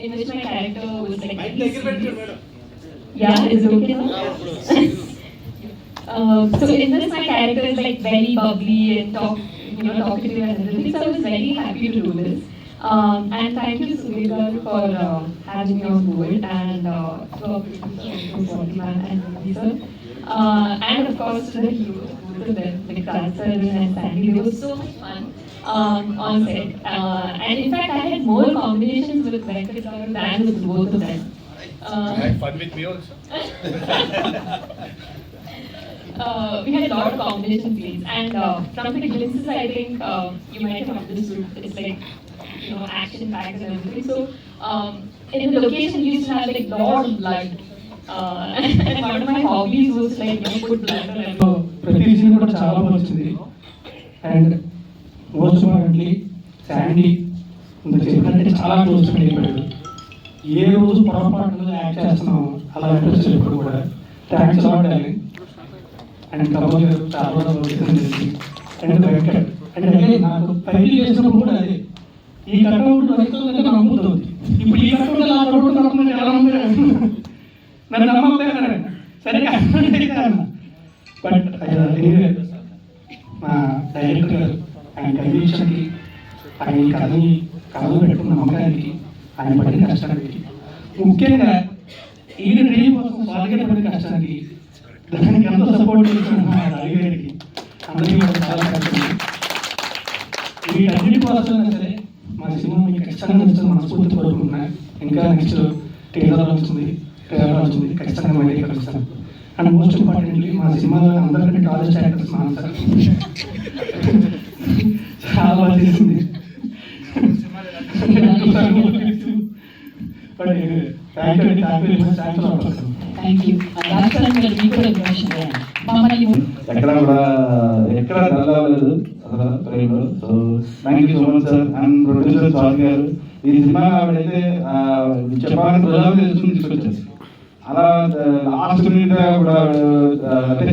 in which my character was like. Yeah, is it okay now? So in this my character is like very bubbly and talkative and everything. So I was very happy to do this. And thank you Sunil for having me on board and to our producer and Lisa. And of course to the heroes, both of them, like Raj sir and Sandy. It was so much fun on set. And in fact I had more combinations with Venkat than with both of them. I had fun with me also. We had a lot of combination scenes, and from the glimpses, I think you might have understood it's like action packed and everything. So in the location, we used to have like lot of blood, and one of my hobbies was like put blood on everything. ప్రతి scene కూడా చాలా బాగా వచ్చింది. And most importantly Sandy చెప్పినట్టే చాలా close friend అయిపోయాడు. ఏ రోజు పొరపాటులో act చేస్తున్నాం అలా అనిపిస్తుంది ఇప్పుడు కూడా. Thanks a lot darling. And Kamal గారు చాలా రోజులు తెలిసి అండ్ వెంకట్ అండ్ నాకు ఫైల్ చేసినప్పుడు కూడా అదే ఈ కట్అవుట్ రైతులంటే నాకు నమ్ముతుంది. ఇప్పుడు ఈ కట్అవుట్ ఎలా కట్అవుట్ నమ్ముతుంది ఎలా నన్ను నమ్మకపోయారు సరిగ్గా అన్న. బట్ ఎనీవే మా డైరెక్టర్ గారు ఆయన కండిషన్కి ఆయన కథలు పెట్టుకున్న నమ్మకానికి ఆయన పడిన కష్టానికి ముఖ్యంగా ఈ డ్రీమ్ కోసం స్వాగత పడిన కష్టానికి దానికి ఎంతో సపోర్ట్ చేసిన రవిగారికి అందరికీ కూడా చాలా కష్టం. వీటన్నిటి కోసం సరే మా సినిమా మీకు ఖచ్చితంగా నచ్చుతుంది మనస్ఫూర్తి కోరుకుంటున్నా. ఇంకా నెక్స్ట్ టీజర్ వస్తుంది, ట్రైలర్ వస్తుంది, ఖచ్చితంగా మళ్ళీ కలుస్తాను. అండ్ మోస్ట్ ఇంపార్టెంట్లీ మా సినిమాలో అందరికంటే టాలెంట్ యాక్టర్స్ మా సార్ చాలా బాగా చేసింది. ఎక్కడ కూడా ఎక్కడ డల్లేదు అసలు ట్రైన్లో. So thank you so much sir and producer Swamy garu. ఈ సినిమా ఆవిడైతే చెప్పాలని ప్రజలు తీసుకొచ్చారు. అలా లాస్ట్ మినిట్ కూడా అంటే